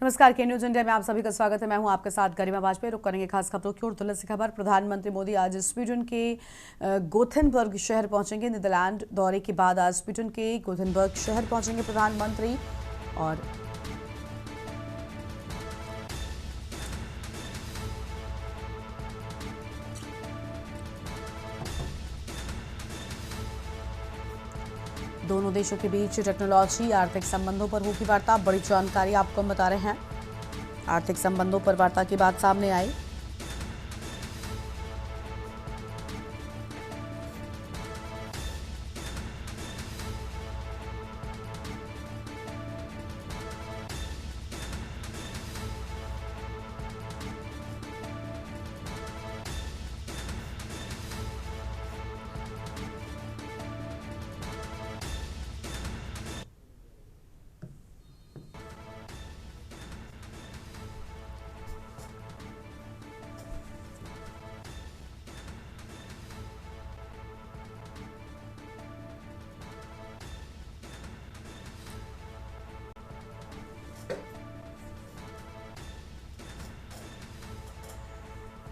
नमस्कार, के news India में आप सभी का स्वागत है। मैं हूं आपके साथ गरिमा वाजपेयी। रुक करेंगे खास खबरों की ओर। तुरंत से खबर, प्रधानमंत्री मोदी आज स्वीडन के गोथेनबर्ग शहर पहुंचेंगे। नीदरलैंड दौरे के बाद आज स्वीडन के गोथेनबर्ग शहर पहुंचेंगे प्रधानमंत्री। और दोनों देशों के बीच टेक्नोलॉजी, आर्थिक संबंधों पर होगी वार्ता। बड़ी जानकारी आपको हम बता रहे हैं। आर्थिक संबंधों पर वार्ता की बात सामने आई।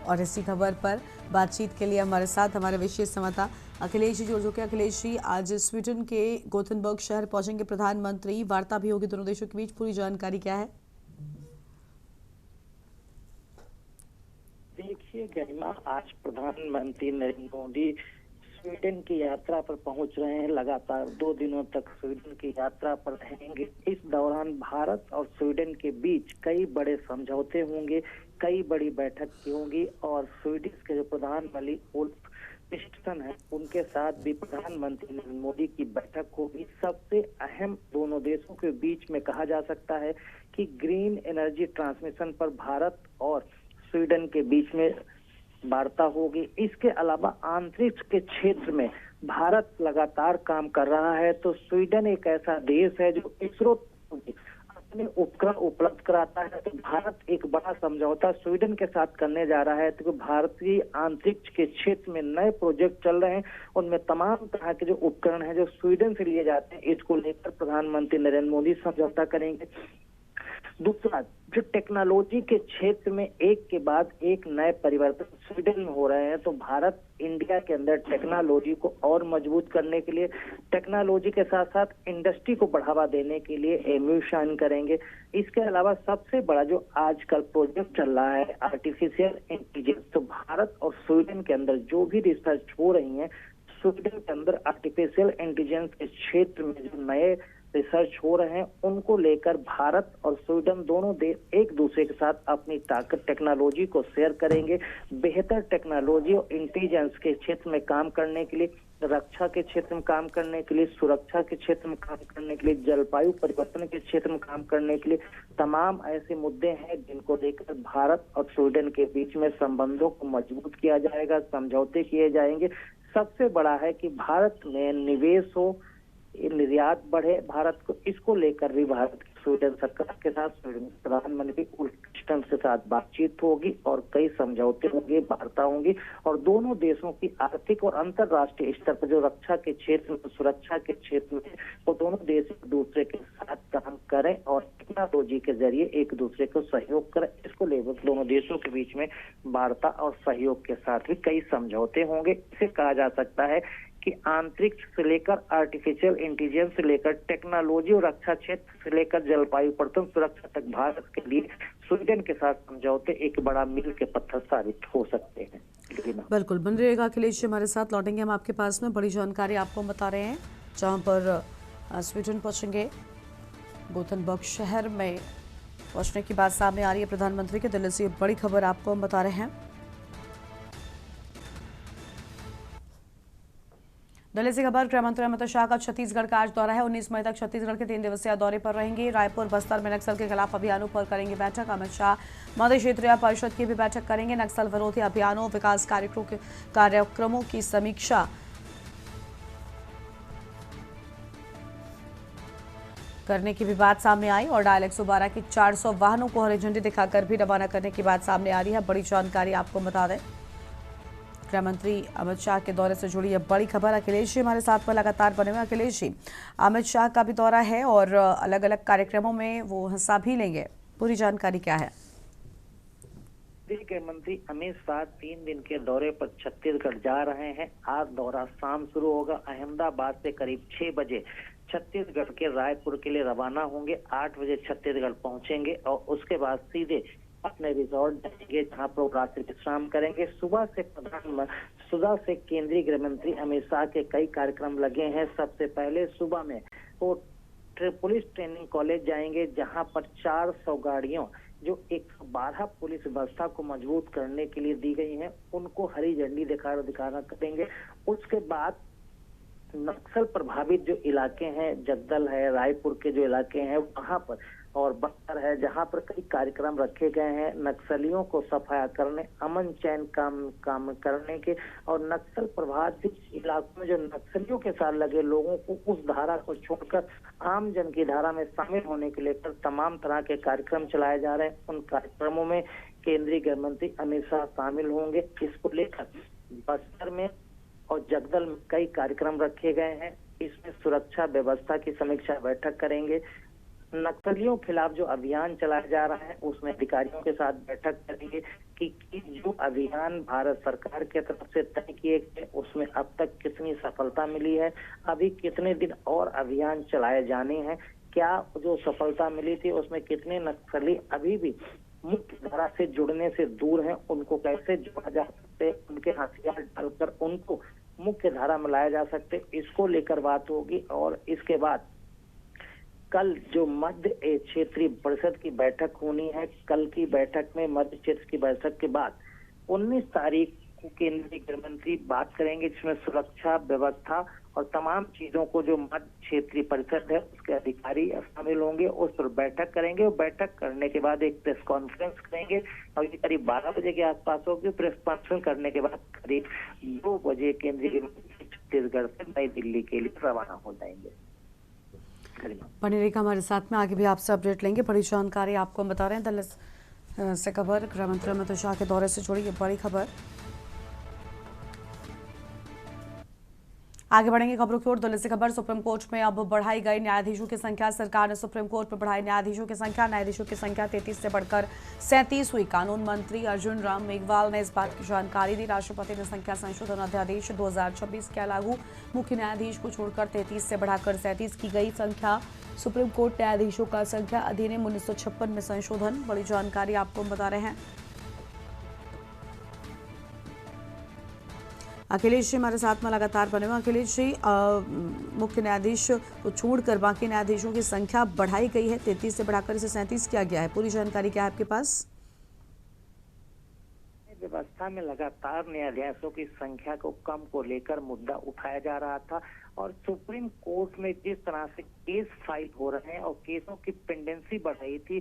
और इसी खबर पर बातचीत के लिए हमारे साथ हमारे विशेष संवाददाता अखिलेश जी जुड़ चुके हैं। अखिलेश जी, आज स्वीडन के गोथेनबर्ग शहर पहुंचेंगे प्रधानमंत्री, वार्ता भी होगी दोनों देशों के बीच, पूरी जानकारी क्या है? देखिए गरिमा, आज प्रधानमंत्री नरेंद्र मोदी स्वीडन की यात्रा पर पहुंच रहे हैं। लगातार 2 दिनों तक स्वीडन की यात्रा पर रहेंगे। इस दौरान भारत और स्वीडन के बीच कई बड़े समझौते होंगे, कई बड़ी बैठक की होंगी और स्वीडिश के जो प्रधानमंत्री उल्फ क्रिस्टसन है, उनके साथ भी प्रधानमंत्री नरेंद्र मोदी की बैठक होगी। सबसे अहम दोनों देशों के बीच में कहा जा सकता है कि ग्रीन एनर्जी ट्रांसमिशन पर भारत और स्वीडन के बीच में वार्ता होगी। इसके अलावा अंतरिक्ष के क्षेत्र में भारत लगातार काम कर रहा है, तो स्वीडन एक ऐसा देश है जो इसरो अपने उपग्रह उपलब्ध कराता है। तो भारत एक बड़ा समझौता स्वीडन के साथ करने जा रहा है। तो भारतीय अंतरिक्ष के क्षेत्र में नए प्रोजेक्ट चल रहे हैं, उनमें तमाम तरह के जो उपकरण हैं जो स्वीडन से लिए जाते हैं, इसको लेकर प्रधानमंत्री नरेंद्र मोदी समझौता करेंगे। दूसरा, जो टेक्नोलॉजी के क्षेत्र में एक के बाद एक नए परिवर्तन स्वीडन में हो रहे हैं, तो भारत इंडिया के अंदर टेक्नोलॉजी को और मजबूत करने के लिए, टेक्नोलॉजी के साथ साथ इंडस्ट्री को बढ़ावा देने के लिए एमओयू साइन करेंगे। इसके अलावा सबसे बड़ा जो आजकल प्रोजेक्ट चल रहा है आर्टिफिशियल इंटेलिजेंस, तो भारत और स्वीडन के अंदर जो भी रिसर्च हो रही है, स्वीडन के अंदर आर्टिफिशियल इंटेलिजेंस के क्षेत्र में जो नए रिसर्च हो रहे हैं, उनको लेकर भारत और स्वीडन दोनों देश एक दूसरे के साथ अपनी ताकत टेक्नोलॉजी को शेयर करेंगे। बेहतर टेक्नोलॉजी और इंटेलिजेंस के क्षेत्र में काम करने के लिए, रक्षा के क्षेत्र में काम करने के लिए, सुरक्षा के क्षेत्र में काम करने के लिए, जलवायु परिवर्तन के क्षेत्र में काम करने के लिए, तमाम ऐसे मुद्दे हैं जिनको लेकर भारत और स्वीडन के बीच में संबंधों को मजबूत किया जाएगा, समझौते किए जाएंगे। सबसे बड़ा है कि भारत में निवेश हो, निर्यात बढ़े भारत को, इसको लेकर भी भारत की स्वीडन सरकार के साथ स्वीडन प्रधानमंत्री उल्फ क्रिस्टसन के साथ बातचीत होगी और कई समझौते होंगे, वार्ता होंगी और दोनों देशों की आर्थिक और अंतर्राष्ट्रीय स्तर पर जो रक्षा के क्षेत्र में, सुरक्षा के क्षेत्र में, वो दोनों देश एक दूसरे के साथ काम करें और टेक्नोलॉजी के जरिए एक दूसरे को सहयोग करें। इसको लेकर दोनों देशों के बीच में वार्ता और सहयोग के साथ भी कई समझौते होंगे। इसे कहा जा सकता है कि अंतरिक्ष से लेकर आर्टिफिशियल इंटेलिजेंस से लेकर टेक्नोलॉजी और रक्षा क्षेत्र से लेकर जलवायु परिवर्तन सुरक्षा तक भारत के लिए स्वीडन के साथ समझौते एक बड़ा मील के पत्थर साबित हो सकते हैं। बिल्कुल, बन रहेगा अखिलेश जी हमारे साथ, लौटेंगे हम आपके पास में। बड़ी जानकारी आपको हम बता रहे हैं, जहां पर स्वीडन पहुंचेंगे। गोथेनबर्ग शहर में पहुंचने की बात सामने आ रही है प्रधानमंत्री के। दिल्ली से बड़ी खबर आपको हम बता रहे हैं। दिल्ली से खबर, गृह मंत्री अमित शाह का छत्तीसगढ़ का आज दौरा है। 19 मई तक छत्तीसगढ़ के 3 दिवसीय दौरे पर रहेंगे। रायपुर बस्तर में नक्सल के खिलाफ अभियानों पर करेंगे बैठक। अमित शाह मध्य क्षेत्रीय परिषद की भी बैठक करेंगे। नक्सल विरोधी अभियानों, विकास कार्यक्रमों की समीक्षा करने की भी बात सामने आई और डायल 112 की 400 वाहनों को हरी झंडी दिखाकर भी रवाना करने की बात सामने आ रही है। बड़ी जानकारी आपको बता दें, गृह मंत्री अमित शाह के दौरे से जुड़ी है बड़ी खबर। अखिलेश जी हमारे साथ पर लगातार बने हुए। अखिलेश जी, अमित शाह का भी दौरा है और अलग अलग कार्यक्रमों में वो हिस्सा भी लेंगे, पूरी जानकारी क्या है? केंद्रीय गृह मंत्री अमित शाह 3 दिन के दौरे पर छत्तीसगढ़ जा रहे हैं। आज दौरा शाम शुरू होगा। अहमदाबाद से करीब 6 बजे छत्तीसगढ़ के रायपुर के लिए रवाना होंगे। 8 बजे छत्तीसगढ़ पहुंचेंगे और उसके बाद सीधे अपने रिजॉर्ट जाएंगे, जहां पर वो रात्रि विश्राम करेंगे। सुबह से केंद्रीय गृह मंत्री अमित शाह के कई कार्यक्रम लगे हैं। सबसे पहले सुबह में वो पुलिस ट्रेनिंग कॉलेज जाएंगे, जहां पर 400 गाड़ियों जो 112 पुलिस व्यवस्था को मजबूत करने के लिए दी गई हैं, उनको हरी झंडी दिखाना करेंगे। उसके बाद नक्सल प्रभावित जो इलाके हैं, जगदल है, रायपुर के जो इलाके हैं वहां पर, और बस्तर है, जहां पर कई कार्यक्रम रखे गए हैं नक्सलियों को सफाया करने, अमन चैन काम करने के, और नक्सल प्रभावित इलाकों में जो नक्सलियों के साथ लगे लोगों को उस धारा को छोड़कर आम जन की धारा में शामिल होने के लेकर तमाम तरह के कार्यक्रम चलाए जा रहे हैं। उन कार्यक्रमों में केंद्रीय गृह मंत्री अमित शाह शामिल होंगे। इसको लेकर बस्तर में और जगदल में कई कार्यक्रम रखे गए हैं। इसमें सुरक्षा व्यवस्था की समीक्षा बैठक करेंगे। नक्सलियों के खिलाफ जो अभियान चलाया जा रहा है उसमें अधिकारियों के साथ बैठक करेंगे कि जो अभियान भारत सरकार की तरफ से तय किए गए उसमें अब तक कितनी सफलता मिली है, अभी कितने दिन और अभियान चलाए जाने हैं, क्या जो सफलता मिली थी उसमें कितने नक्सली अभी भी मुख्य धारा से जुड़ने से दूर हैं, उनको कैसे जोड़ा जा सकते, उनके हथियार डालकर उनको मुख्य धारा में लाया जा सकते, इसको लेकर बात होगी। और इसके बाद कल जो मध्य क्षेत्रीय परिषद की बैठक होनी है, कल की बैठक में मध्य क्षेत्र की बैठक के बाद 19 तारीख को केंद्रीय गृह मंत्री बात करेंगे, जिसमें सुरक्षा व्यवस्था और तमाम चीजों को जो मध्य क्षेत्रीय परिषद है उसके अधिकारी शामिल होंगे, उस पर बैठक करेंगे। और बैठक करने के बाद एक प्रेस कॉन्फ्रेंस करेंगे और ये करीब 12 बजे के आसपास होगी। प्रेस कॉन्फ्रेंस करने के बाद करीब 2 बजे केंद्रीय गृह मंत्री छत्तीसगढ़ से नई दिल्ली के लिए रवाना हो जाएंगे। बने रहिएगा हमारे साथ में, आगे भी आपसे अपडेट लेंगे। बड़ी जानकारी आपको हम बता रहे हैं। दिल्ली से खबर, गृह मंत्री अमित शाह के दौरे से जुड़ी ये बड़ी खबर। आगे बढ़ेंगे खबरों की ओर। दिल्ली से खबर, सुप्रीम कोर्ट में अब बढ़ाई गई न्यायाधीशों की संख्या। सरकार ने सुप्रीम कोर्ट में बढ़ाई न्यायाधीशों की संख्या। न्यायाधीशों की संख्या 33 से बढ़कर 37 हुई। कानून मंत्री अर्जुन राम मेघवाल ने इस बात की जानकारी दी। राष्ट्रपति ने संख्या संशोधन अध्यादेश 2026 किया लागू। मुख्य न्यायाधीश को छोड़कर 33 से बढ़ाकर 37 की गई संख्या। सुप्रीम कोर्ट न्यायाधीशों का संख्या अधिनियम 1956 में संशोधन। बड़ी जानकारी आपको हम बता रहे हैं। अखिलेश जी हमारे साथ में लगातार बने हुए। अखिलेश जी, मुख्य न्यायाधीश को छोड़कर बाकी न्यायाधीशों की संख्या बढ़ाई गई है, 33 से बढ़ाकर इसे 37 किया गया है। पूरी जानकारी क्या है आपके पास? व्यवस्था में लगातार न्यायाधीशों की संख्या को कम को लेकर मुद्दा उठाया जा रहा था और सुप्रीम कोर्ट में जिस तरह से केस फाइल हो रहे हैं और केसों की पेंडेंसी बढ़ रही थी,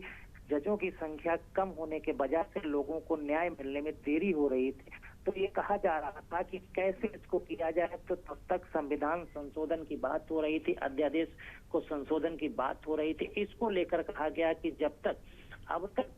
जजों की संख्या कम होने के वजह से लोगों को न्याय मिलने में देरी हो रही थी। तो ये कहा जा रहा था कि कैसे इसको किया जाए, तो तब तक संविधान संशोधन की बात हो रही थी, अध्यादेश को संशोधन की बात हो रही थी। इसको लेकर कहा गया कि जब तक अब तक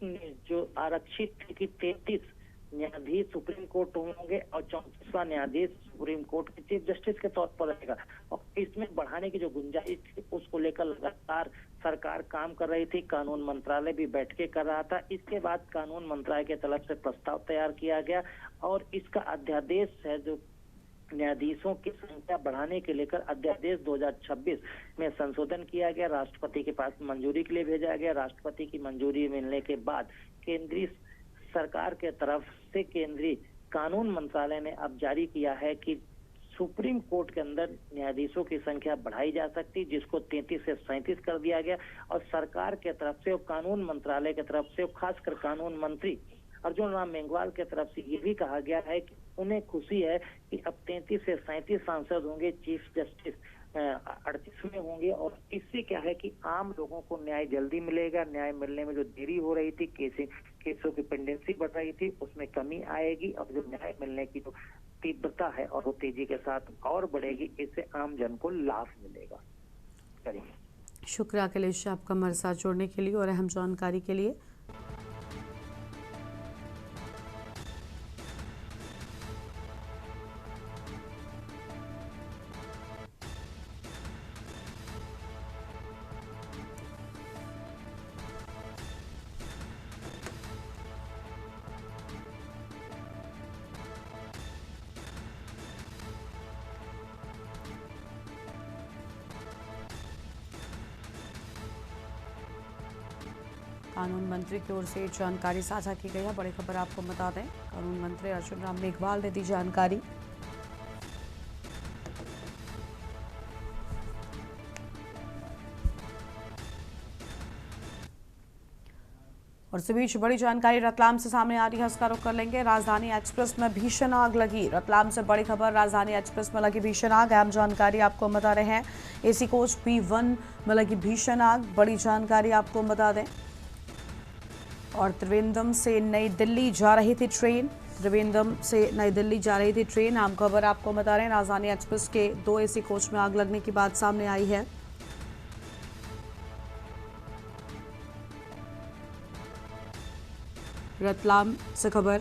जो आरक्षित थी कि 33 न्यायाधीश सुप्रीम कोर्ट होंगे और 34वां न्यायाधीश सुप्रीम कोर्ट के चीफ जस्टिस के तौर पर रहेगा, और इसमें बढ़ाने की जो गुंजाइश थी उसको लेकर लगातार सरकार काम कर रही थी। कानून मंत्रालय भी बैठकें कर रहा था। इसके बाद कानून मंत्रालय की तरफ से प्रस्ताव तैयार किया गया और इसका अध्यादेश है जो न्यायाधीशों की संख्या बढ़ाने के लेकर अध्यादेश 2026 में संशोधन किया गया, राष्ट्रपति के पास मंजूरी के लिए भेजा गया। राष्ट्रपति की मंजूरी मिलने के बाद केंद्रीय सरकार के तरफ से केंद्रीय कानून मंत्रालय ने अब जारी किया है कि सुप्रीम कोर्ट के अंदर न्यायाधीशों की संख्या बढ़ाई जा सकती, जिसको 33 से 37 कर दिया गया। और सरकार के तरफ से और कानून मंत्रालय की तरफ से, खासकर कानून मंत्री अर्जुन राम मेघवाल की तरफ से ये भी कहा गया है कि उन्हें खुशी है कि अब 33 से 37 सांसद होंगे, चीफ जस्टिस 38वें होंगे, और इससे क्या है कि आम लोगों को न्याय जल्दी मिलेगा। न्याय मिलने में जो देरी हो रही थी, केसों की पेंडेंसी बढ़ रही थी, उसमें कमी आएगी और जो न्याय मिलने की जो तीव्रता है और वो तेजी के साथ और बढ़ेगी। इससे आम जन को लाभ मिलेगा। शुक्रिया अखिलेश आपका हमारे साथ जोड़ने के लिए और अहम जानकारी के लिए। कानून मंत्री की ओर से जानकारी साझा की गई है। बड़ी खबर आपको बता दें, कानून मंत्री अर्जुन राम मेघवाल ने दी जानकारी। और इस बीच बड़ी जानकारी रतलाम से सामने आ रही है, उसका रुख कर लेंगे। राजधानी एक्सप्रेस में भीषण आग लगी। रतलाम से बड़ी खबर, राजधानी एक्सप्रेस में लगी भीषण आग। अहम जानकारी आपको बता रहे हैं, एसी कोच B1 में लगी भीषण आग। बड़ी जानकारी आपको बता दें। और त्रिवेंद्रम से नई दिल्ली जा रही थी ट्रेन। त्रिवेंद्रम से नई दिल्ली जा रही थी ट्रेन। अहम खबर आपको बता रहे हैं, राजधानी एक्सप्रेस के 2 एसी कोच में आग लगने की बात सामने आई है। रतलाम से खबर।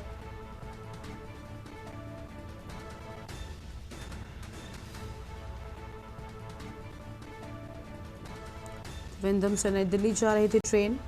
त्रिवेंद्रम से नई दिल्ली जा रही थी ट्रेन।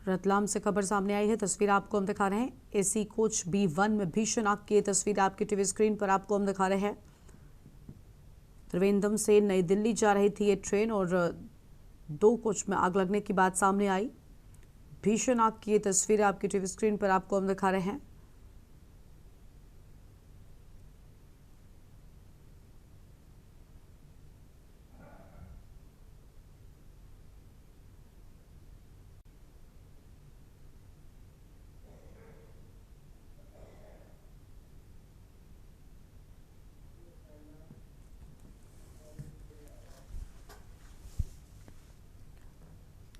रतलाम से खबर सामने आई है। तस्वीर आपको हम दिखा रहे हैं, एसी कोच B1 में भीषण आग की तस्वीर आपकी टीवी स्क्रीन पर आपको हम दिखा रहे हैं। त्रिवेंद्रम से नई दिल्ली जा रही थी ये ट्रेन और 2 कोच में आग लगने की बात सामने आई। भीषण आग की तस्वीर आपकी टीवी स्क्रीन पर आपको हम दिखा रहे हैं।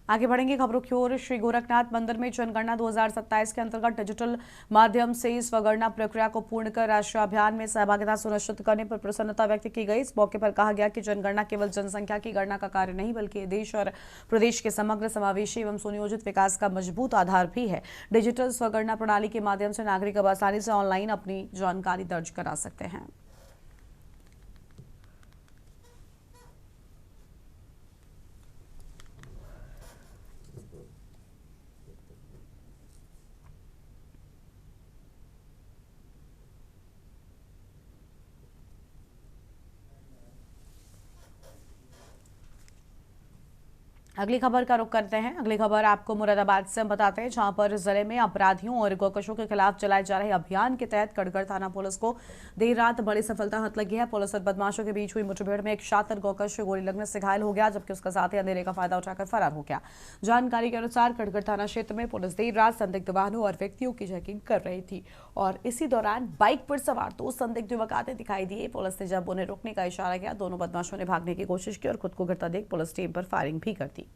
आगे बढ़ेंगे खबरों की ओर। श्री गोरखनाथ मंदिर में जनगणना 2027 के अंतर्गत डिजिटल माध्यम से स्वगणना प्रक्रिया को पूर्ण कर राष्ट्रीय अभियान में सहभागिता सुनिश्चित करने पर प्रसन्नता व्यक्त की गई। इस मौके पर कहा गया कि जनगणना केवल जनसंख्या की गणना का कार्य नहीं, बल्कि देश और प्रदेश के समग्र समावेशी एवं सुनियोजित विकास का मजबूत आधार भी है। डिजिटल स्वगणना प्रणाली के माध्यम से नागरिक अब आसानी से ऑनलाइन अपनी जानकारी दर्ज करा सकते हैं। अगली खबर का रुख करते हैं। अगली खबर आपको मुरादाबाद से हम बताते हैं, जहां पर जिले में अपराधियों और गोकशों के खिलाफ चलाए जा रहे अभियान के तहत कटघर थाना पुलिस को देर रात बड़ी सफलता हाथ लगी है। पुलिस और बदमाशों के बीच हुई मुठभेड़ में एक शातिर गोकश गोली लगने से घायल हो गया, जबकि उसका साथी अंधेरे का फायदा उठाकर फरार हो गया। जानकारी के अनुसार कटघर थाना क्षेत्र में पुलिस देर रात संदिग्ध वाहनों और व्यक्तियों की चेकिंग कर रही थी और इसी दौरान बाइक पर सवार 2 संदिग्ध युवक आते दिखाई दिए। पुलिस ने जब उन्हें रोकने का इशारा किया, दोनों बदमाशों ने भागने की कोशिश की और खुद को गिरता देख पुलिस टीम पर फायरिंग भी कर दी।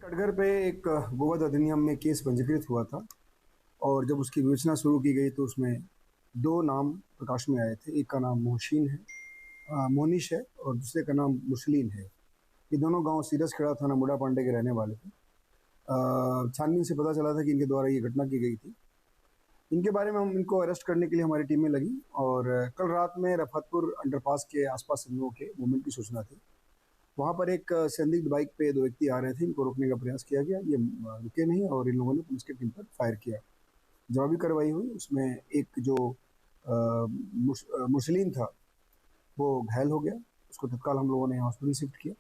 कटघर पे एक गोवध अधिनियम में केस पंजीकृत हुआ था और जब उसकी विवेचना शुरू की गई तो उसमें 2 नाम प्रकाश में आए थे। एक का नाम मोनिश है और दूसरे का नाम मुसलीन है। ये दोनों गांव सीरसखेड़ा थाना मुड़ा पांडे के रहने वाले थे। छानबीन से पता चला था कि इनके द्वारा ये घटना की गई थी। इनके बारे में हम इनको अरेस्ट करने के लिए हमारी टीमें लगी और कल रात में रफतपुर अंडरपास के आसपास हम लोगों के मूवमेंट की सूचना थी। वहाँ पर एक संदिग्ध बाइक पे 2 व्यक्ति आ रहे थे, इनको रोकने का प्रयास किया गया। ये रुके नहीं और इन लोगों ने पुलिस की टीम पर फायर किया। जवाबी कार्रवाई हुई। उसमें एक जो मुस्लिम था वो घायल हो गया, उसको तत्काल हम लोगों ने हॉस्पिटल शिफ्ट किया।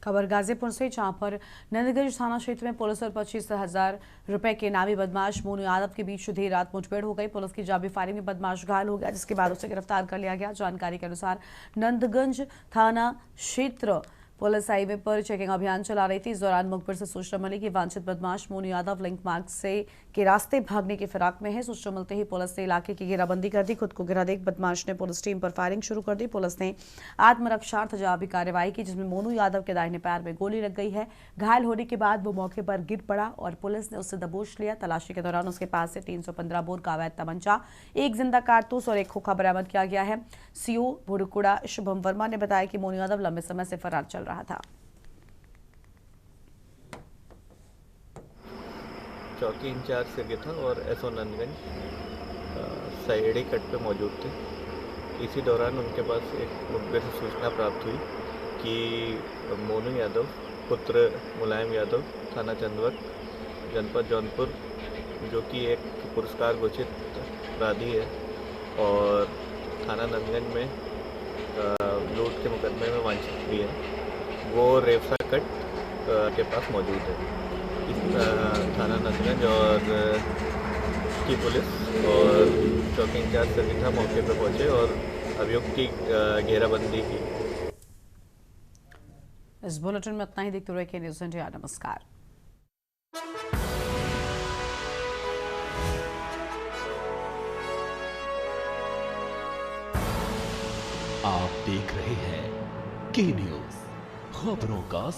खबर गाजीपुर से, जहां पर नंदगंज थाना क्षेत्र में पुलिस और 25,000 रुपए के नामी बदमाश मोनू यादव के बीच देर रात मुठभेड़ हो गई। पुलिस की जाबी फायरिंग में बदमाश घायल हो गया, जिसके बाद उसे गिरफ्तार कर लिया गया। जानकारी के अनुसार नंदगंज थाना क्षेत्र पुलिस हाईवे पर चेकिंग अभियान चला रही थी। इस दौरान मुखबिर से सूचना मिली कि वांछित बदमाश मोनू यादव लिंक मार्ग से के रास्ते भागने की फिराक में है। सूचना मिलते ही पुलिस ने इलाके की घेराबंदी कर दी। खुद को गिरा देख बदमाश ने पुलिस टीम पर फायरिंग शुरू कर दी। पुलिस ने आत्मरक्षार्थ जवाबी कार्रवाई की, जिसमें मोनू यादव के दाहिने पैर में गोली लग गई है। घायल होने के बाद वो मौके पर गिर पड़ा और पुलिस ने उससे दबोच लिया। तलाशी के दौरान उसके पास से 315 बोर का अवैध तमंचा, 1 जिंदा कारतूस और 1 खोखा बरामद किया गया है। सीओ बुड़कुड़ा शुभम वर्मा ने बताया कि मोनू यादव लंबे समय से फरार चल रहा था। चौकी इंचार्ज से था और एसओ नंदगंज साइडी कट पे मौजूद थे। इसी दौरान उनके पास एक मुखबिर से सूचना प्राप्त हुई कि मोनू यादव पुत्र मुलायम यादव थाना चंदवत जनपद जौनपुर, जो कि एक पुरस्कार घोषित अपराधी है और थाना नंदगंज में लूट के मुकदमे में वांछित भी है, वो रेवसा कट के पास मौजूद है। थाना नंदगंज और की पुलिस और चौकी इंचार्ज सरिता मौके पर पहुंचे और अभियुक्त की घेराबंदी की। इस बुलेटिन में इतना ही। देखते रहिए न्यूज़ इंडिया। नमस्कार। आप देख रहे हैं के न्यूज़, खबरों का